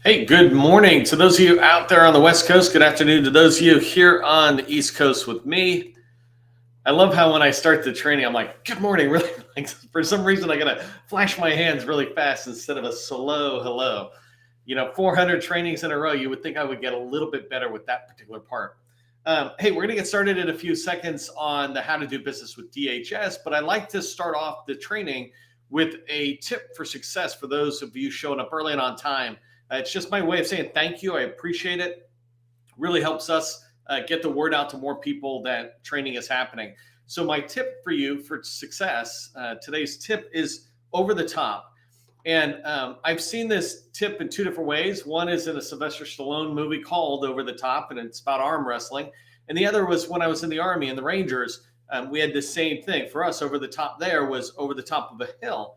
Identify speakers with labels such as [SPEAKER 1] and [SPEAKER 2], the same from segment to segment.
[SPEAKER 1] Hey, good morning to those of you out there on the West Coast. Good afternoon to those of you here on the East Coast with me. I love how when I start the training, I'm like, good morning, really. Like, for some reason, I got to flash my hands really fast instead of a slow hello. 400 trainings in a row, you would think I would get a little bit better with that particular part. Hey, we're going to get started in a few seconds on the how to do business with DHS, but I'd like to start off the training with a tip for success for those of you showing up early and on time. It's just my way of saying thank you. I appreciate it. Really helps us get the word out to more people that training is happening. So my tip for you for success, today's tip is over the top. And I've seen this tip in two different ways. One is in a Sylvester Stallone movie called Over the Top, and it's about arm wrestling. And the other was when I was in the Army in the Rangers. We had the same thing. For us, over the top there was over the top of a hill.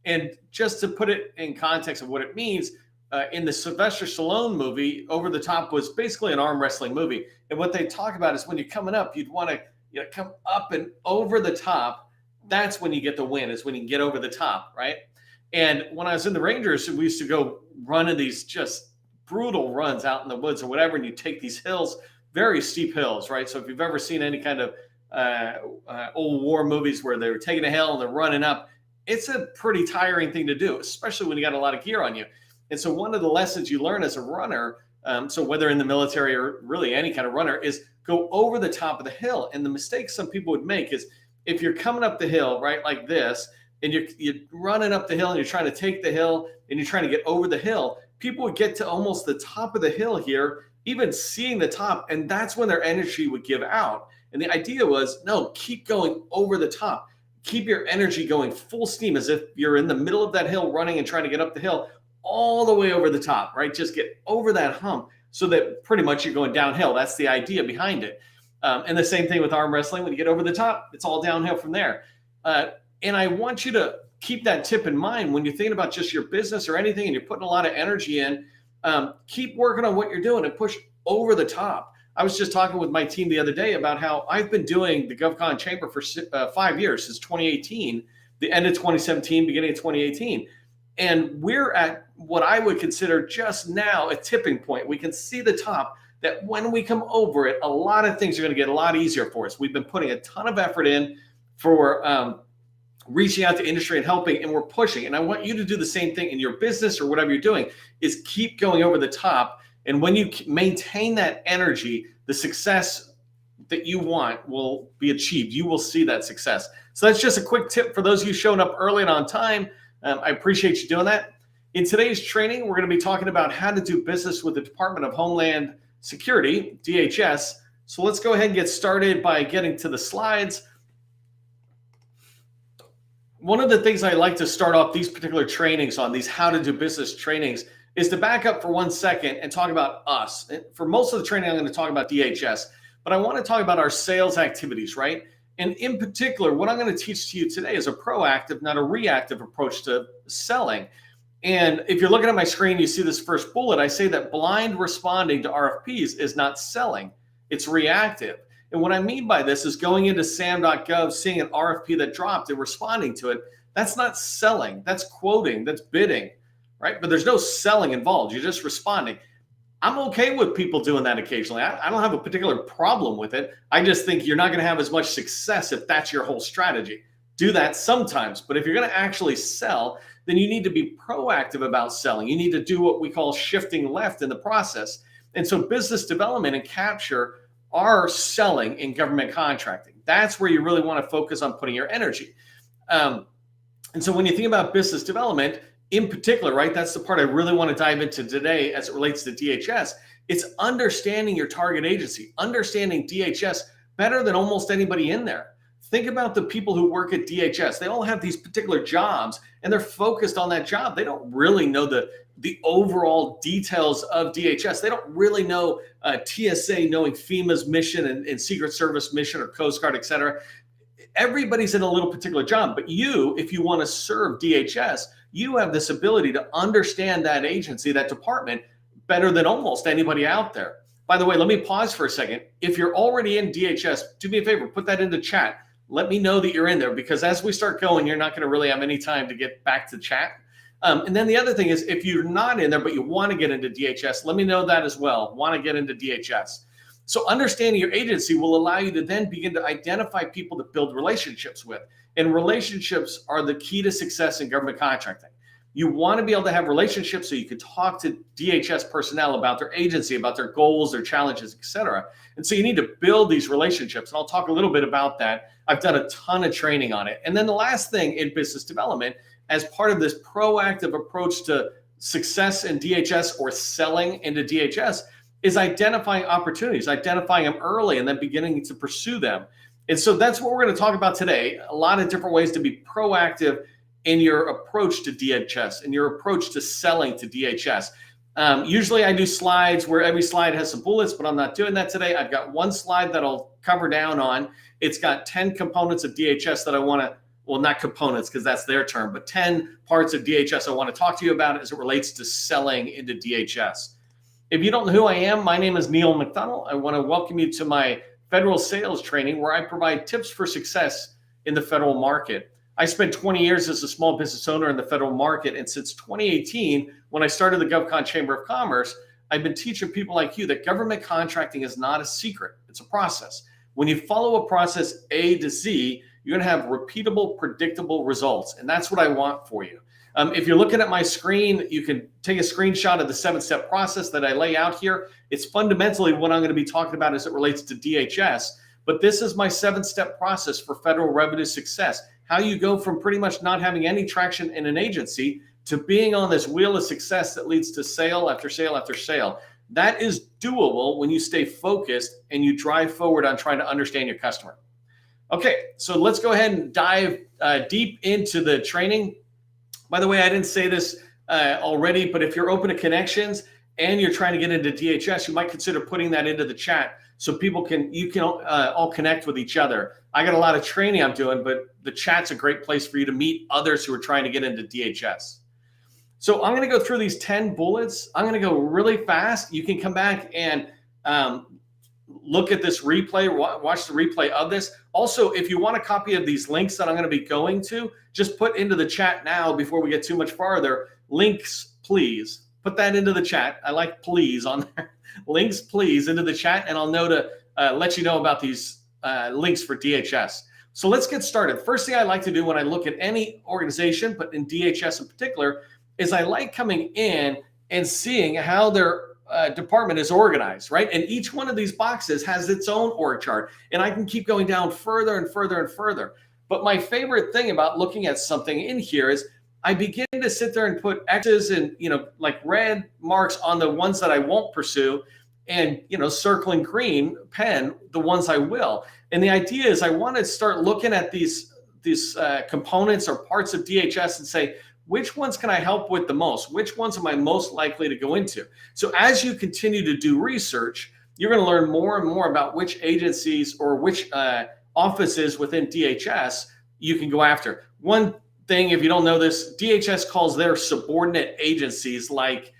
[SPEAKER 1] And just to put it in context of what it means, in the Sylvester Stallone movie, Over the Top was basically an arm wrestling movie. And what they talk about is when you're coming up, you'd want to come up and over the top. That's when you get the win, is when you get over the top, right? And when I was in the Rangers, we used to go run in these just brutal runs out in the woods or whatever, and you take these hills, very steep hills, right? So if you've ever seen any kind of old war movies where they were taking a hill and they're running up, it's a pretty tiring thing to do, especially when you got a lot of gear on you. And so one of the lessons you learn as a runner, so whether in the military or really any kind of runner, is go over the top of the hill. And the mistake some people would make is if you're coming up the hill, right, like this, and you're running up the hill and you're trying to take the hill and you're trying to get over the hill, people would get to almost the top of the hill here, even seeing the top, and that's when their energy would give out. And the idea was, no, keep going over the top. Keep your energy going full steam as if you're in the middle of that hill running and trying to get up the hill all the way over the top, right? Just get over that hump so that pretty much you're going downhill. That's the idea behind it. And the same thing with arm wrestling. When you get over the top, it's all downhill from there. And I want you to keep that tip in mind when you're thinking about just your business or anything and you're putting a lot of energy in. Keep working on what you're doing and push over the top. I was just talking with my team the other day about how I've been doing the GovCon Chamber for 5 years, since 2018, the end of 2017, beginning of 2018. And we're at what I would consider just now a tipping point. We can see the top, that when we come over it, a lot of things are going to get a lot easier for us. We've been putting a ton of effort in for reaching out to industry and helping, and we're pushing. And I want you to do the same thing in your business or whatever you're doing, is keep going over the top. And when you maintain that energy, the success that you want will be achieved. You will see that success. So that's just a quick tip for those of you showing up early and on time. I appreciate you doing that. In today's training, we're going to be talking about how to do business with the Department of Homeland Security, DHS. So let's go ahead and get started by getting to the slides. One of the things I like to start off these particular trainings on, these how to do business trainings, is to back up for 1 second and talk about us. For most of the training, I'm going to talk about DHS, but I want to talk about our sales activities, right? And in particular, what I'm going to teach to you today is a proactive, not a reactive approach to selling. And if you're looking at my screen, you see this first bullet. I say that blind responding to RFPs is not selling, it's reactive. And what I mean by this is going into sam.gov, seeing an RFP that dropped and responding to it. That's not selling, that's quoting, that's bidding, right? But there's no selling involved. You're just responding. I'm okay with people doing that occasionally. I don't have a particular problem with it. I just think you're not going to have as much success if that's your whole strategy. Do that sometimes. But if you're going to actually sell, then you need to be proactive about selling. You need to do what we call shifting left in the process. And so business development and capture are selling in government contracting. That's where you really want to focus on putting your energy. And so when you think about business development, in particular, right, that's the part I really want to dive into today as it relates to DHS. It's understanding your target agency, understanding DHS better than almost anybody in there. Think about the people who work at DHS. They all have these particular jobs and they're focused on that job. They don't really know the overall details of DHS. They don't really know TSA knowing FEMA's mission and Secret Service mission or Coast Guard, et cetera. Everybody's in a little particular job, but you, if you want to serve DHS, you have this ability to understand that agency, that department, better than almost anybody out there. By the way, let me pause for a second. If you're already in DHS, do me a favor, put that into chat. Let me know that you're in there, because as we start going, you're not going to really have any time to get back to chat. And then the other thing is, if you're not in there, but you want to get into DHS, let me know that as well. Want to get into DHS. So understanding your agency will allow you to then begin to identify people to build relationships with. And relationships are the key to success in government contracting. You want to be able to have relationships so you can talk to DHS personnel about their agency, about their goals, their challenges, et cetera. And so you need to build these relationships. And I'll talk a little bit about that. I've done a ton of training on it. And then the last thing in business development, as part of this proactive approach to success in DHS or selling into DHS, is identifying opportunities, identifying them early and then beginning to pursue them. And so that's what we're going to talk about today. A lot of different ways to be proactive in your approach to DHS, in your approach to selling to DHS. Usually I do slides where every slide has some bullets, but I'm not doing that today. I've got one slide that I'll cover down on. It's got 10 components of DHS that I want to, well, not components because that's their term, but 10 parts of DHS I want to talk to you about as it relates to selling into DHS. If you don't know who I am, my name is Neil McDonald. I want to welcome you to my federal sales training where I provide tips for success in the federal market. I spent 20 years as a small business owner in the federal market. And since 2018, when I started the GovCon Chamber of Commerce, I've been teaching people like you that government contracting is not a secret. It's a process. When you follow a process A to Z, you're going to have repeatable, predictable results. And that's what I want for you. If you're looking at my screen, you can take a screenshot of the 7-step process that I lay out here. It's fundamentally what I'm going to be talking about as it relates to DHS. But this is my 7-step process for federal revenue success. How you go from pretty much not having any traction in an agency to being on this wheel of success that leads to sale after sale after sale. That is doable when you stay focused and you drive forward on trying to understand your customer. Okay, so let's go ahead and dive deep into the training. By the way, I didn't say this already, but if you're open to connections and you're trying to get into DHS, you might consider putting that into the chat so people can all connect with each other. I got a lot of training I'm doing, but the chat's a great place for you to meet others who are trying to get into DHS. So I'm going to go through these 10 bullets. I'm going to go really fast. You can come back and look at this replay, watch the replay of this. Also, if you want a copy of these links that I'm going to be going to, just put into the chat now before we get too much farther. Links, please. Put that into the chat. I like please on there. Links, please, into the chat, and I'll know to let you know about these links for DHS. So let's get started. First thing I like to do when I look at any organization, but in DHS in particular, is I like coming in and seeing how their department is organized, right? And each one of these boxes has its own org chart, and I can keep going down further and further and further. But my favorite thing about looking at something in here is I begin to sit there and put X's and, like red marks on the ones that I won't pursue and, circling green pen, the ones I will. And the idea is I want to start looking at these components or parts of DHS and say, which ones can I help with the most? Which ones am I most likely to go into? So as you continue to do research, you're going to learn more and more about which agencies or which offices within DHS you can go after. One thing, if you don't know this, DHS calls their subordinate agencies like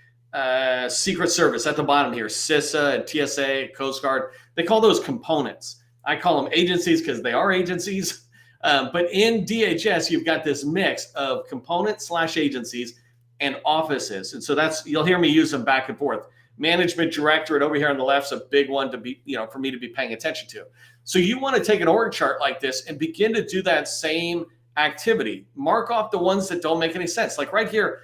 [SPEAKER 1] Secret Service at the bottom here, CISA and TSA, Coast Guard. They call those components. I call them agencies because they are agencies. But in DHS, you've got this mix of components/agencies and offices. And so you'll hear me use them back and forth. Management Directorate over here on the left is a big one to be, for me to be paying attention to. So you want to take an org chart like this and begin to do that same activity. Mark off the ones that don't make any sense. Like right here,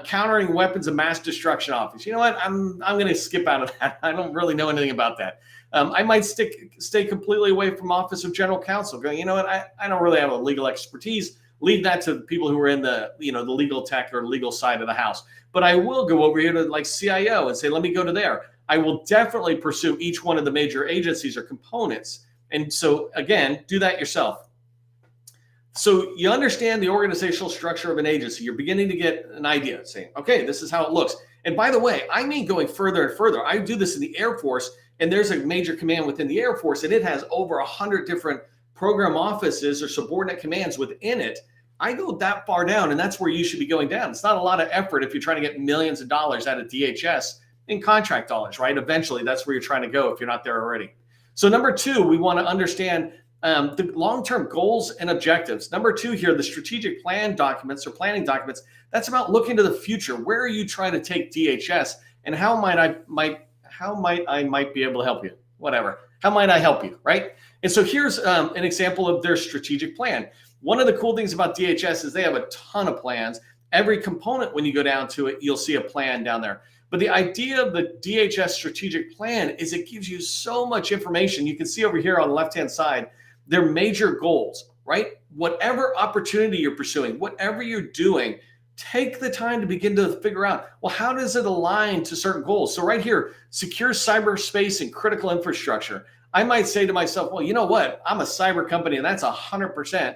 [SPEAKER 1] countering weapons of mass destruction office. You know what? I'm going to skip out of that. I don't really know anything about that. I might stay completely away from Office of General Counsel. Going, you know what? I don't really have a legal expertise. Leave that to people who are in the the legal tech or legal side of the house. But I will go over here to like CIO and say, let me go to there. I will definitely pursue each one of the major agencies or components. And so again, do that yourself. So you understand the organizational structure of an agency. You're beginning to get an idea, saying, okay, this is how it looks. And by the way, I mean going further and further. I do this in the Air Force, and there's a major command within the Air Force, and it has over 100 different program offices or subordinate commands within it. I go that far down, and that's where you should be going down. It's not a lot of effort if you're trying to get millions of dollars out of DHS in contract dollars, right? Eventually, that's where you're trying to go if you're not there already. So number two, we want to understand The long-term goals and objectives. Number 2 here, the strategic plan documents or planning documents. That's about looking to the future. Where are you trying to take DHS, and how might I be able to help you? Whatever. How might I help you, right? And so here's an example of their strategic plan. One of the cool things about DHS is they have a ton of plans. Every component, when you go down to it, you'll see a plan down there. But the idea of the DHS strategic plan is it gives you so much information. You can see over here on the left-hand side, their major goals, right? Whatever opportunity you're pursuing, whatever you're doing, take the time to begin to figure out, well, how does it align to certain goals? So right here, secure cyberspace and critical infrastructure. I might say to myself, well, you know what? I'm a cyber company and that's 100%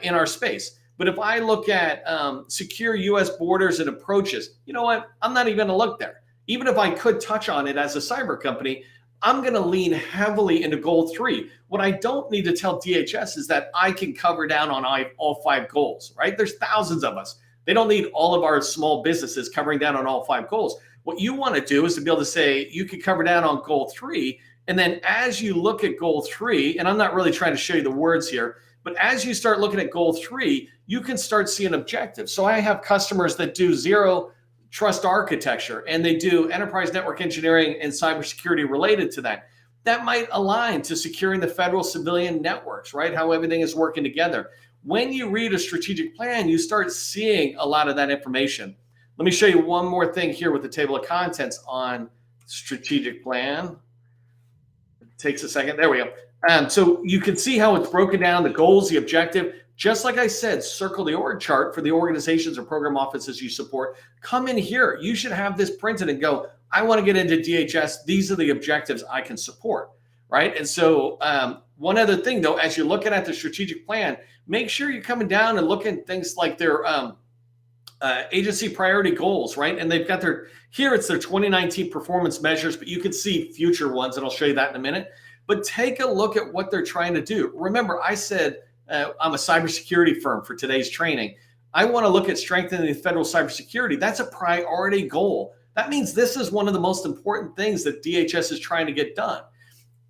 [SPEAKER 1] in our space. But if I look at secure U.S. borders and approaches, you know what? I'm not even going to look there. Even if I could touch on it as a cyber company, I'm going to lean heavily into goal 3. What I don't need to tell DHS is that I can cover down on all 5 goals, right? There's thousands of us. They don't need all of our small businesses covering down on all 5 goals. What you want to do is to be able to say, you could cover down on goal 3. And then as you look at goal 3, and I'm not really trying to show you the words here, but as you start looking at goal 3, you can start seeing objectives. So I have customers that do zero trust architecture, and they do enterprise network engineering and cybersecurity related to that. That might align to securing the federal civilian networks, right? How everything is working together. When you read a strategic plan, you start seeing a lot of that information. Let me show you one more thing here with the table of contents on strategic plan. It takes a second. There we go. So you can see how it's broken down, the goals, the objective. Just like I said, circle the org chart for the organizations or program offices you support. Come in here. You should have this printed and go, I want to get into DHS. These are the objectives I can support, right? And so one other thing, though, as you're looking at the strategic plan, make sure you're coming down and looking at things like their agency priority goals, right? And they've got here it's their 2019 performance measures, but you can see future ones, and I'll show you that in a minute. But take a look at what they're trying to do. Remember, I said I'm a cybersecurity firm for today's training. I want to look at strengthening federal cybersecurity. That's a priority goal. That means this is one of the most important things that DHS is trying to get done.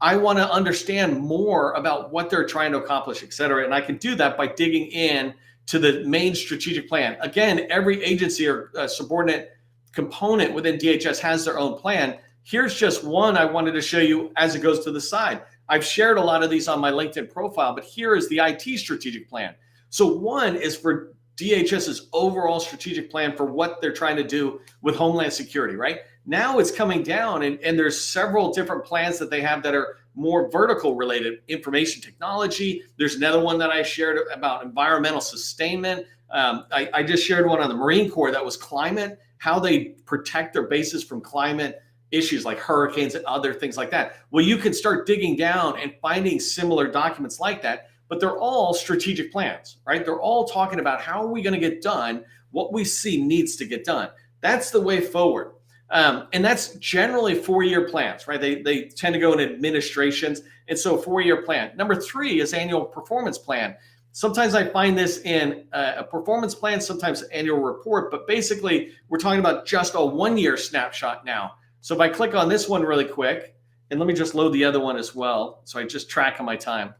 [SPEAKER 1] I want to understand more about what they're trying to accomplish, et cetera. And I can do that by digging in to the main strategic plan. Again, every agency or subordinate component within DHS has their own plan. Here's just one I wanted to show you as it goes to the side. I've shared a lot of these on my LinkedIn profile, but here is the IT strategic plan. So one is for DHS's overall strategic plan for what they're trying to do with Homeland Security, right? Now it's coming down and there's several different plans that they have that are more vertical related, information technology. There's another one that I shared about environmental sustainment. I just shared one on the Marine Corps that was climate, how they protect their bases from climate issues like hurricanes and other things like that. Well, you can start digging down and finding similar documents like that, but they're all strategic plans, right? They're all talking about how are we going to get done what we see needs to get done. That's the way forward. And that's generally 4-year plans, right? They tend to go in administrations. And so 4-year plan. Number 3 is annual performance plan. Sometimes I find this in a performance plan, sometimes annual report, but basically we're talking about just a 1-year snapshot now. So if I click on this one really quick, and let me just load the other one as well, so I just track on my time.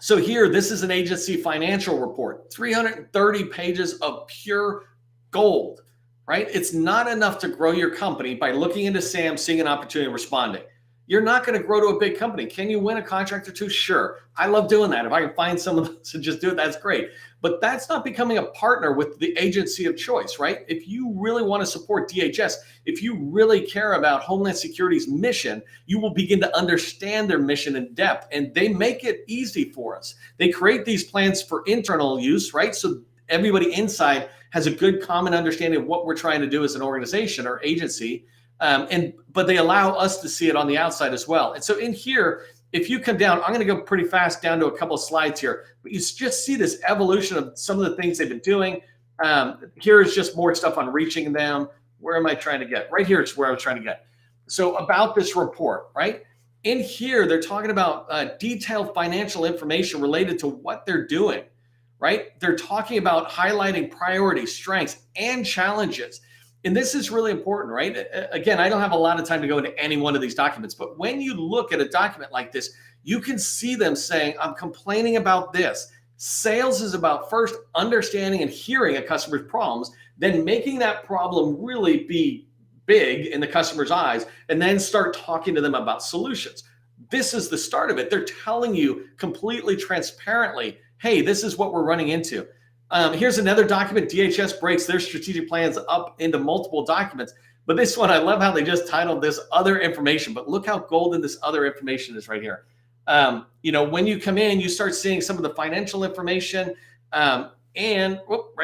[SPEAKER 1] So here, this is an agency financial report, 330 pages of pure gold, right? It's not enough to grow your company by looking into SAM, seeing an opportunity, and responding. You're not going to grow to a big company. Can you win a contract or 2? Sure. I love doing that. If I can find some of those and just do it, that's great. But that's not becoming a partner with the agency of choice, right? If you really want to support DHS, if you really care about Homeland Security's mission, you will begin to understand their mission in depth. And they make it easy for us. They create these plans for internal use, right? So everybody inside has a good common understanding of what we're trying to do as an organization or agency. But they allow us to see it on the outside as well. And so in here, if you come down, I'm going to go pretty fast down to a couple of slides here, but you just see this evolution of some of the things they've been doing. Here is just more stuff on reaching them. Where am I trying to get? Right here is where I was trying to get. So about this report, right? In here, they're talking about detailed financial information related to what they're doing, right? They're talking about highlighting priorities, strengths, and challenges. And this is really important, right? Again, I don't have a lot of time to go into any one of these documents, but when you look at a document like this, you can see them saying, I'm complaining about this. Sales is about first understanding and hearing a customer's problems, then making that problem really be big in the customer's eyes, and then start talking to them about solutions. This is the start of it. They're telling you completely transparently, hey, this is what we're running into. Here's another document. DHS breaks their strategic plans up into multiple documents. But this one, I love how they just titled this other information. But look how golden this other information is right here. When you come in, you start seeing some of the financial information right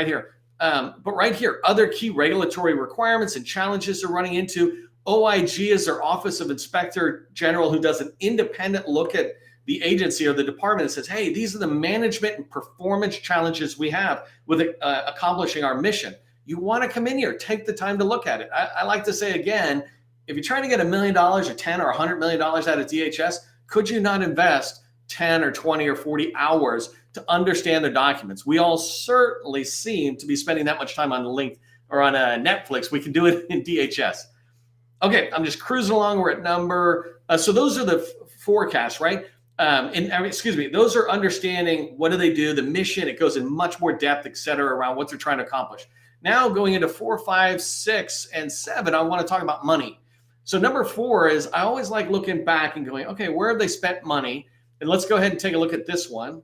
[SPEAKER 1] here. But right here, other key regulatory requirements and challenges they're running into. OIG is their Office of Inspector General, who does an independent look at the agency or the department and says, hey, these are the management and performance challenges we have with accomplishing our mission. You want to come in here, take the time to look at it. I like to say again, if you're trying to get $1 million or 10 or $100 million out of DHS, could you not invest 10 or 20 or 40 hours to understand their documents? We all certainly seem to be spending that much time on LinkedIn or on Netflix. We can do it in DHS. Okay, I'm just cruising along. We're at number. So those are the forecasts, right? Those are understanding what do they do, the mission. It goes in much more depth, et cetera, around what they're trying to accomplish. Now going into 4, 5, 6, and 7, I want to talk about money. So number 4 is I always like looking back and going, okay, where have they spent money? And let's go ahead and take a look at this one. And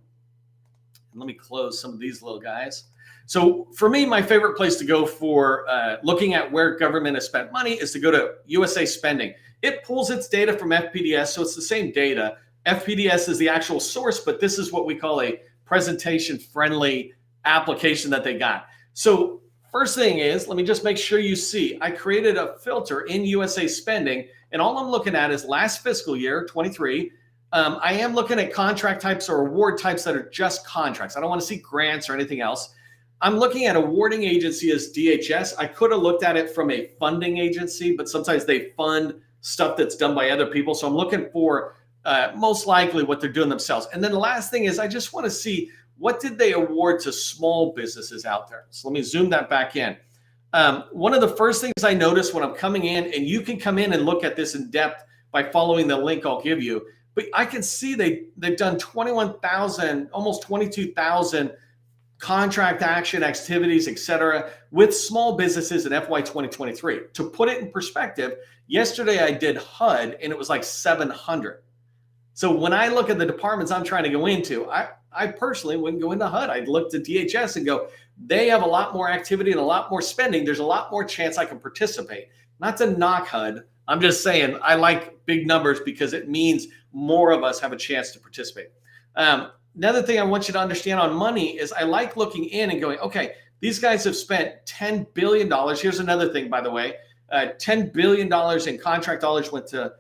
[SPEAKER 1] let me close some of these little guys. So for me, my favorite place to go for looking at where government has spent money is to go to USA Spending. It pulls its data from FPDS, so it's the same data. FPDS is the actual source, but this is what we call a presentation-friendly application that they got. So first thing is, let me just make sure you see, I created a filter in USA Spending, and all I'm looking at is last fiscal year, 23. I am looking at contract types or award types that are just contracts. I don't want to see grants or anything else. I'm looking at awarding agency as DHS. I could have looked at it from a funding agency, but sometimes they fund stuff that's done by other people. So I'm looking for most likely what they're doing themselves. And then the last thing is I just want to see what did they award to small businesses out there. So let me zoom that back in. One of the first things I notice when I'm coming in, and you can come in and look at this in depth by following the link I'll give you, but I can see they've done 21,000, almost 22,000 contract action activities, et cetera, with small businesses in FY 2023. To put it in perspective, yesterday I did HUD and it was like 700. So when I look at the departments I'm trying to go into, I personally wouldn't go into HUD. I'd look to DHS and go, they have a lot more activity and a lot more spending. There's a lot more chance I can participate. Not to knock HUD. I'm just saying I like big numbers because it means more of us have a chance to participate. Another thing I want you to understand on money is I like looking in and going, okay, these guys have spent $10 billion. Here's another thing, by the way, $10 billion in contract dollars went to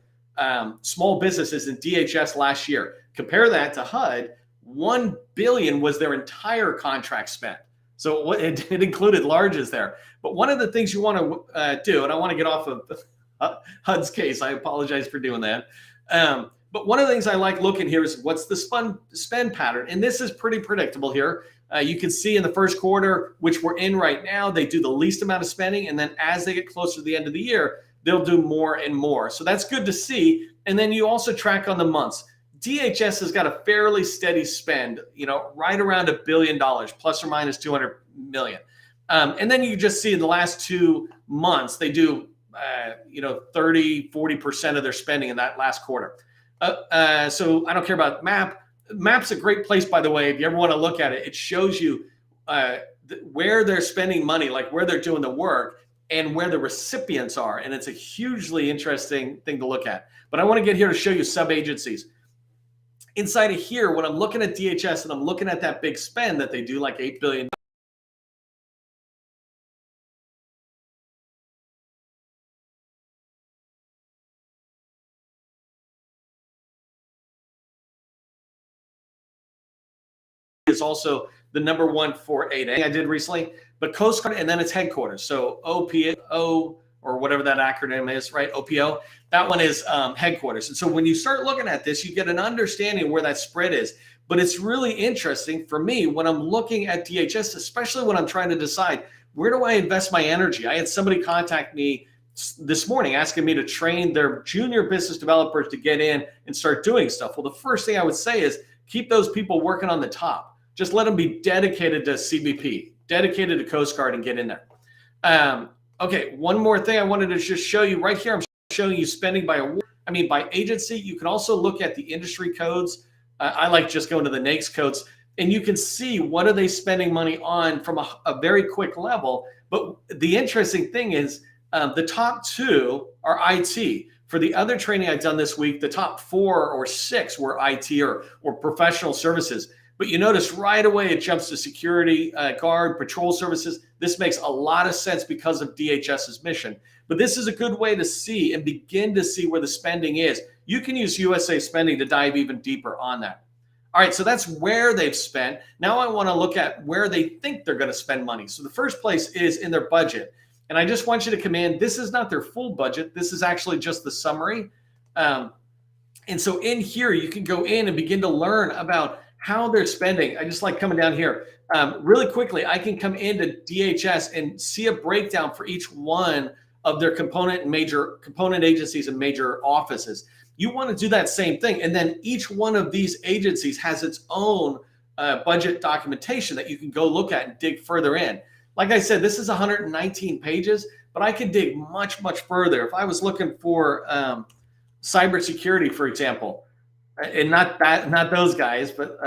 [SPEAKER 1] small businesses in DHS last year. Compare that to HUD, $1 billion was their entire contract spent. So it included larges there. But one of the things you want to do, and I want to get off of HUD's case, I apologize for doing that. But one of the things I like looking here is what's the spend pattern. And this is pretty predictable here. You can see in the first quarter, which we're in right now, they do the least amount of spending. And then as they get closer to the end of the year, they'll do more and more. So that's good to see. And then you also track on the months. DHS has got a fairly steady spend, right around $1 billion, plus or minus 200 million. And then you just see in the last 2 months, they do, 30, 40% of their spending in that last quarter. So I don't care about MAP. MAP's a great place, by the way. If you ever want to look at it, it shows you where they're spending money, like where they're doing the work and where the recipients are. And it's a hugely interesting thing to look at. But I want to get here to show you sub-agencies. Inside of here, when I'm looking at DHS and I'm looking at that big spend that they do, like $8 billion, is also the number one for 8A I did recently, but Coast Guard, and then it's headquarters. So OPO, or whatever that acronym is, right? OPO, that one is headquarters. And so when you start looking at this, you get an understanding where that spread is. But it's really interesting for me when I'm looking at DHS, especially when I'm trying to decide, where do I invest my energy? I had somebody contact me this morning asking me to train their junior business developers to get in and start doing stuff. Well, the first thing I would say is keep those people working on the top. Just let them be dedicated to CBP, dedicated to Coast Guard, and get in there. Okay, one more thing I wanted to just show you right here. I'm showing you spending by award. I mean, by agency. You can also look at the industry codes. I like just going to the NAICS codes, and you can see what are they spending money on from a very quick level. But the interesting thing is the top 2 are IT. For the other training I've done this week, the top 4 or 6 were IT or professional services. But you notice right away it jumps to security guard, patrol services. This makes a lot of sense because of DHS's mission. But this is a good way to see and begin to see where the spending is. You can use USA spending to dive even deeper on that. All right, so that's where they've spent. Now I want to look at where they think they're going to spend money. So the first place is in their budget. And I just want you to come in. This is not their full budget. This is actually just the summary. And so in here, you can go in and begin to learn about how they're spending. I just like coming down here. Really quickly, I can come into DHS and see a breakdown for each one of their component agencies and major offices. You want to do that same thing. And then each one of these agencies has its own budget documentation that you can go look at and dig further in. Like I said, this is 119 pages, but I could dig much, much further. If I was looking for cybersecurity, for example, and not those guys, but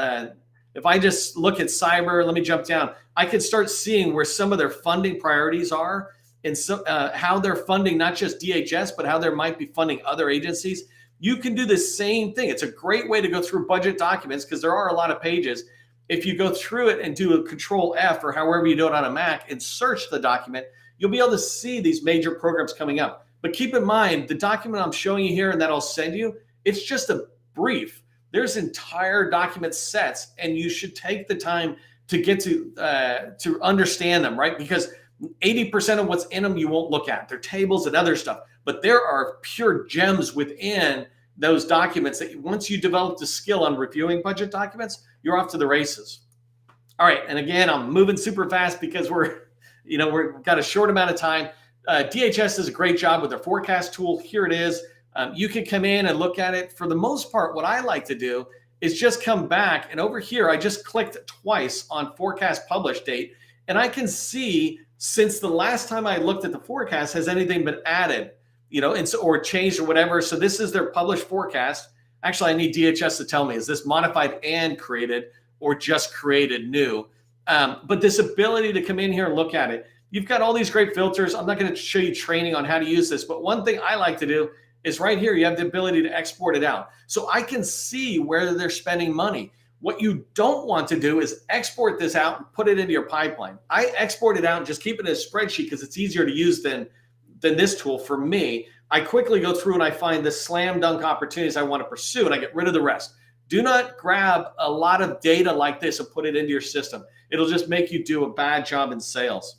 [SPEAKER 1] if I just look at cyber, let me jump down. I could start seeing where some of their funding priorities are, and so how they're funding not just DHS, but how they might be funding other agencies. You can do the same thing. It's a great way to go through budget documents because there are a lot of pages. If you go through it and do a Control F or however you do it on a Mac and search the document, you'll be able to see these major programs coming up. But keep in mind, the document I'm showing you here and that I'll send you, it's just a brief. There's entire document sets, and you should take the time to get to understand them, right? Because 80% of what's in them you won't look at. They're tables and other stuff, but there are pure gems within those documents that once you develop the skill on reviewing budget documents, you're off to the races. All right, and again, I'm moving super fast because we've got a short amount of time. DHS does a great job with their forecast tool. Here it is. You can come in and look at it. For the most part, what I like to do is just come back, and over here, I just clicked twice on forecast publish date, and I can see since the last time I looked at the forecast, has anything been added, or changed or whatever. So this is their published forecast. Actually, I need DHS to tell me, is this modified and created or just created new? But this ability to come in here and look at it, you've got all these great filters. I'm not going to show you training on how to use this, but one thing I like to do is right here, you have the ability to export it out. So I can see where they're spending money. What you don't want to do is export this out and put it into your pipeline. I export it out and just keep it in a spreadsheet because it's easier to use than this tool for me. I quickly go through and I find the slam dunk opportunities I want to pursue, and I get rid of the rest. Do not grab a lot of data like this and put it into your system. It'll just make you do a bad job in sales.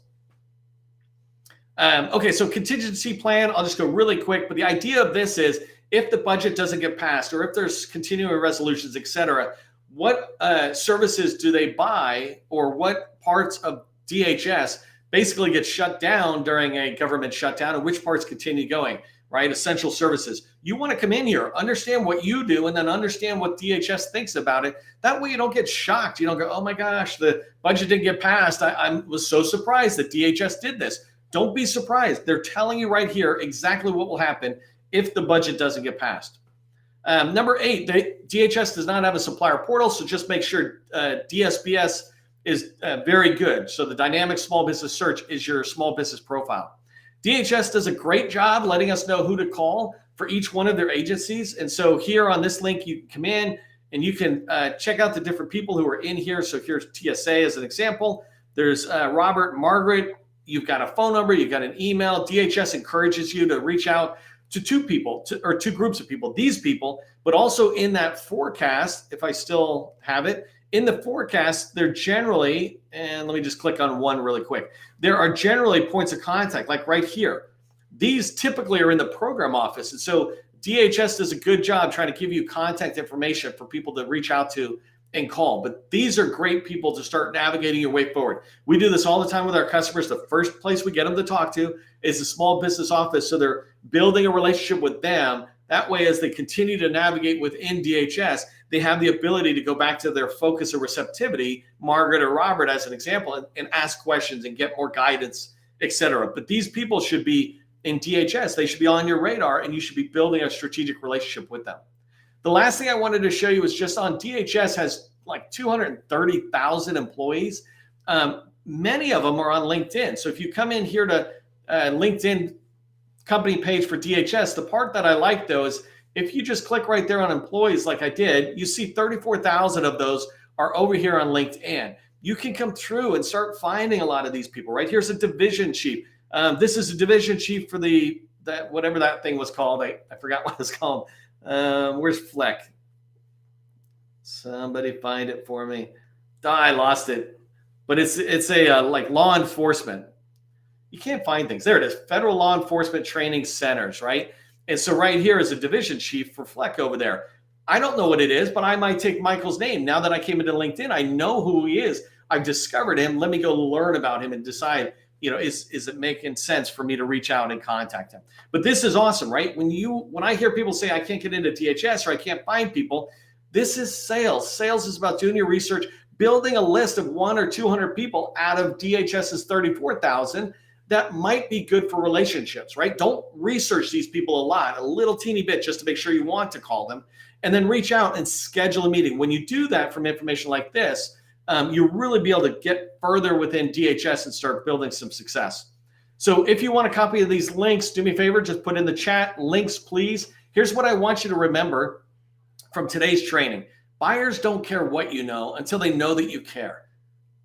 [SPEAKER 1] Okay, so contingency plan, I'll just go really quick, but the idea of this is if the budget doesn't get passed or if there's continuing resolutions, et cetera, what services do they buy, or what parts of DHS basically get shut down during a government shutdown and which parts continue going, right? Essential services. You want to come in here, understand what you do, and then understand what DHS thinks about it. That way you don't get shocked. You don't go, oh my gosh, the budget didn't get passed. I was so surprised that DHS did this. Don't be surprised. They're telling you right here exactly what will happen if the budget doesn't get passed. Number 8, DHS does not have a supplier portal, so just make sure DSBS is very good. So the dynamic small business search is your small business profile. DHS does a great job letting us know who to call for each one of their agencies. And so here on this link, you can come in and you can check out the different people who are in here. So here's TSA as an example. There's Robert and Margaret. You've got a phone number, you've got an email. DHS encourages you to reach out to two people or two groups of people, these people, but also in that forecast, if I still have it, in the forecast, they're generally, and let me just click on one really quick. There are generally points of contact, like right here. These typically are in the program office. And so DHS does a good job trying to give you contact information for people to reach out to and call. But these are great people to start navigating your way forward. We do this all the time with our customers. The first place we get them to talk to is the small business office. So they're building a relationship with them. That way, as they continue to navigate within DHS, they have the ability to go back to their focus or receptivity, Margaret or Robert as an example, and ask questions and get more guidance, etc. But these people should be in DHS. They should be on your radar, and you should be building a strategic relationship with them. The last thing I wanted to show you is just on DHS has like 230,000 employees. Many of them are on LinkedIn. So if you come in here to LinkedIn company page for DHS, the part that I like though is if you just click right there on employees like I did, you see 34,000 of those are over here on LinkedIn. You can come through and start finding a lot of these people, right? Here's a division chief. This is a division chief for whatever that thing was called. I forgot what it's called. Where's Fleck? Somebody find it for me. I lost it. But it's a like law enforcement. You can't find things. There it is. Federal Law Enforcement Training Centers, right? And so right here is a division chief for Fleck over there. I don't know what it is, but I might take Michael's name. Now that I came into LinkedIn, I know who he is. I've discovered him. Let me go learn about him and decide, is it making sense for me to reach out and contact him? But this is awesome, right? When I hear people say I can't get into DHS or I can't find people, this is sales. Sales is about doing your research, building a list of 100 or 200 people out of DHS's 34,000 that might be good for relationships, right? Don't research these people a lot, a little teeny bit just to make sure you want to call them, and then reach out and schedule a meeting. When you do that from information like this, you'll really be able to get further within DHS and start building some success. So if you want a copy of these links, do me a favor, just put in the chat, links, please. Here's what I want you to remember from today's training. Buyers don't care what you know until they know that you care.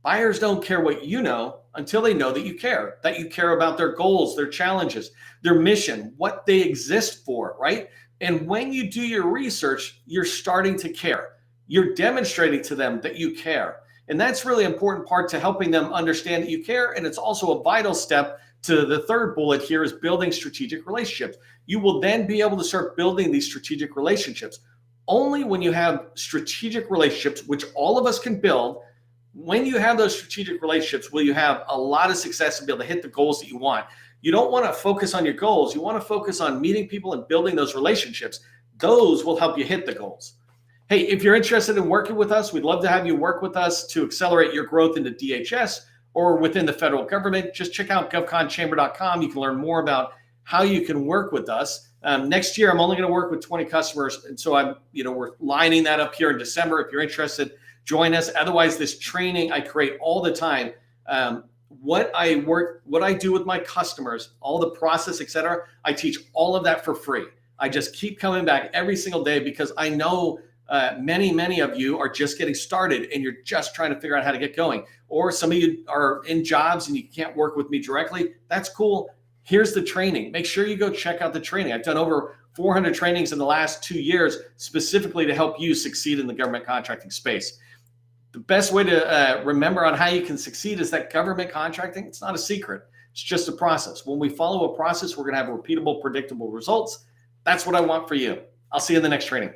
[SPEAKER 1] Buyers don't care what you know until they know that you care about their goals, their challenges, their mission, what they exist for, right? And when you do your research, you're starting to care. You're demonstrating to them that you care. And that's really important part to helping them understand that you care. And it's also a vital step to the third bullet here is building strategic relationships. You will then be able to start building these strategic relationships. Only when you have strategic relationships, which all of us can build, when you have those strategic relationships, will you have a lot of success and be able to hit the goals that you want. You don't want to focus on your goals. You want to focus on meeting people and building those relationships. Those will help you hit the goals. Hey, if you're interested in working with us, we'd love to have you work with us to accelerate your growth into DHS or within the federal government. Just check out govconchamber.com. You can learn more about how you can work with us. Next year, I'm only going to work with 20 customers. And so we're lining that up here in December. If you're interested, join us. Otherwise, this training I create all the time. What I do with my customers, all the process, et cetera, I teach all of that for free. I just keep coming back every single day because I know many of you are just getting started and you're just trying to figure out how to get going. Or some of you are in jobs and you can't work with me directly. That's cool. Here's the training. Make sure you go check out the training. I've done over 400 trainings in the last 2 years, specifically to help you succeed in the government contracting space. The best way to remember on how you can succeed is that government contracting, it's not a secret. It's just a process. When we follow a process, we're going to have repeatable, predictable results. That's what I want for you. I'll see you in the next training.